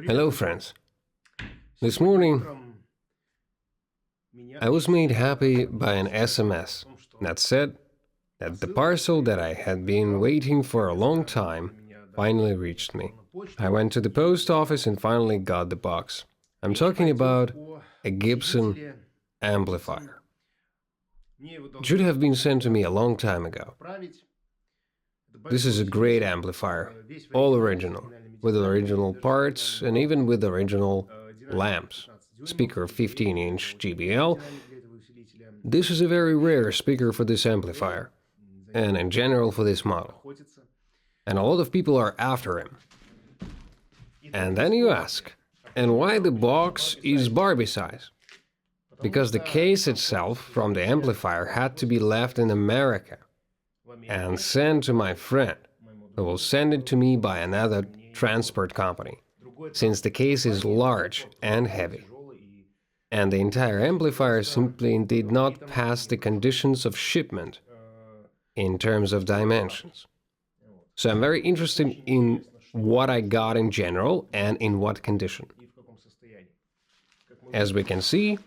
Hello friends. This morning I was made happy by an SMS that said that the parcel that I had been waiting for a long time finally reached me. I went to the post office and finally got the box. I'm talking about a Gibson Amplifier. It should have been sent to me a long time ago. This is a great amplifier, all original, with original parts and even with original lamps. Speaker 15-inch GBL. This is a very rare speaker for this amplifier, and in general for this model. And a lot of people are after him. And then you ask, and why the box is Barbie size? Because the case itself from the amplifier had to be left in America and sent to my friend, who will send it to me by another transport company, since the case is large and heavy. And the entire amplifier simply did not pass the conditions of shipment in terms of dimensions. So I'm very interested in what I got in general and in what condition. As we can see,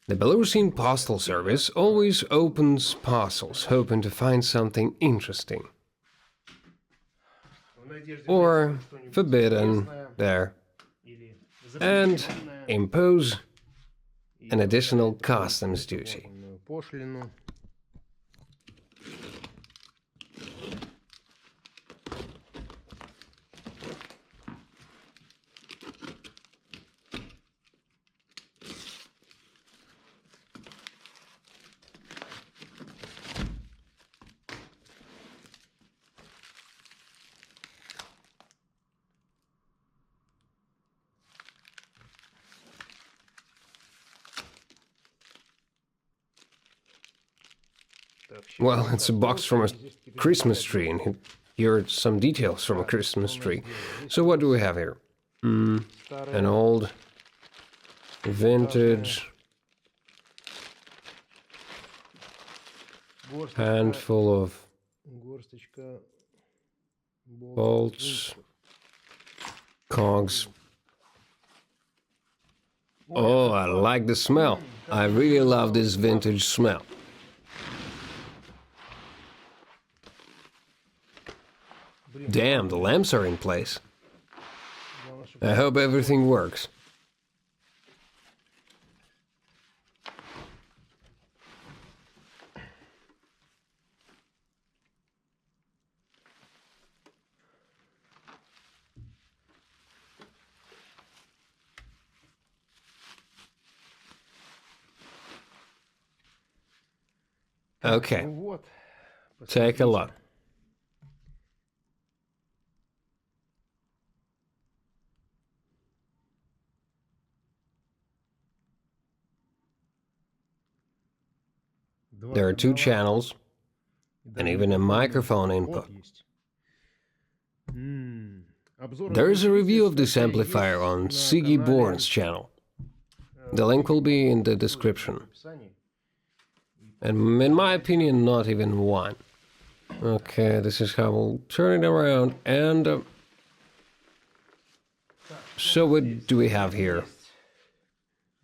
the Belarusian postal service always opens parcels hoping to find something interesting or forbidden there and impose an additional customs duty. Well, it's a box from a Christmas tree, and here are some details from a Christmas tree. So what do we have here? An old, vintage, handful of bolts, cogs. Oh, I like the smell. I really love this vintage smell. Damn, the lamps are in place. I hope everything works. Okay, take a look. There are two channels and even a microphone input. There is a review of this amplifier on Siggy Born's channel. The link will be in the description. And in my opinion, not even one. Okay, this is how we'll turn it around and... so what do we have here?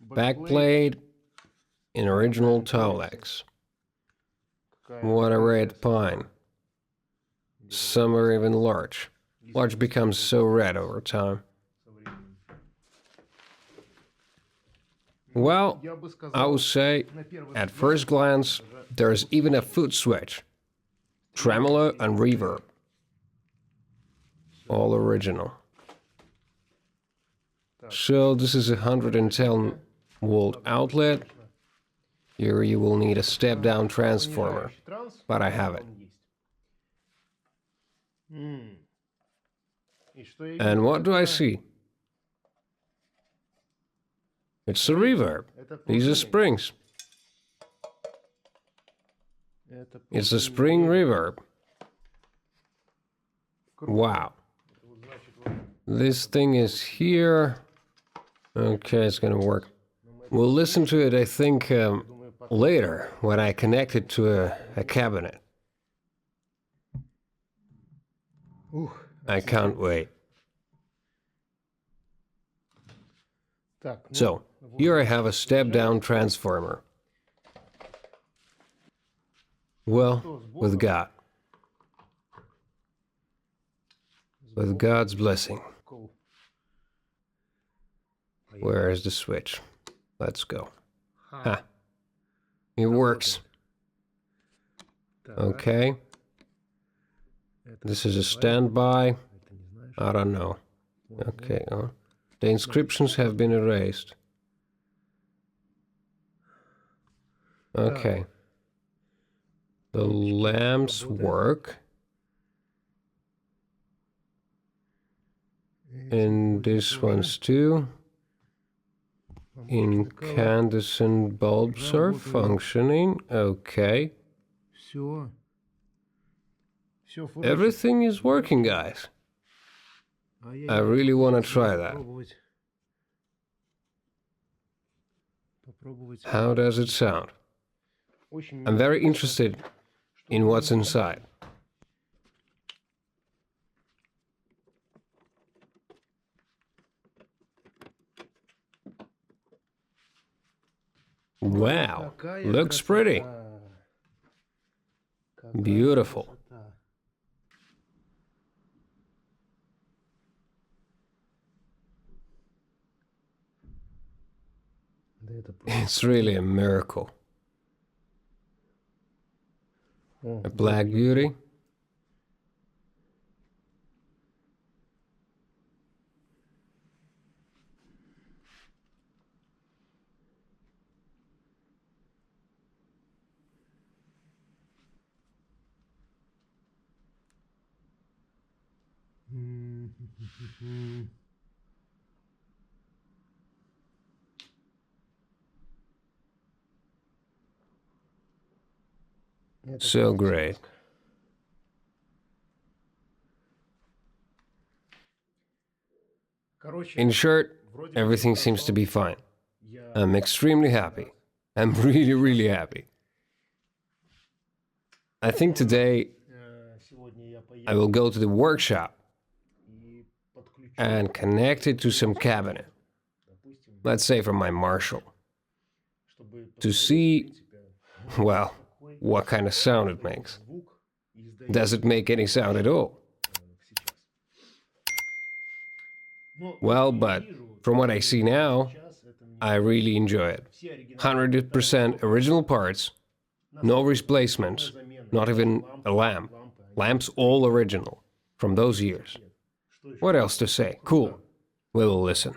Backplate in original Tolex. What a red pine. Some are even large. Large becomes so red over time. Well, I would say, at first glance, there's even a foot switch. Tremolo and reverb. All original. So this is a 110-volt outlet. Here you will need a step-down transformer, but I have it. And what do I see? It's a reverb. These are springs. It's a spring reverb. Wow. This thing is here. Okay, it's gonna work. We'll listen to it, I think, later, when I connect it to a cabinet. I can't wait. So, here I have a step-down transformer. Well, with God. With God's blessing. Where is the switch? Let's go. Ha. It works. Okay. This is a standby. I don't know. Okay. The inscriptions have been erased. Okay. The lamps work. And this one's too. Incandescent bulbs are functioning. Okay. Everything is working, guys. I really want to try that. How does it sound? I'm very interested in what's inside. Wow, looks pretty. Beautiful. It's really a miracle. A black beauty. So great. In short, everything seems to be fine. I'm extremely happy. I'm really happy. I think today I will go to the workshop and connect it to some cabinet. Let's say from my Marshall. To see, well, what kind of sound it makes. Does it make any sound at all? Well, but from what I see now, I really enjoy it. 100% original parts, no replacements, not even a lamp. Lamps all original, from those years. What else to say? Cool. We will listen.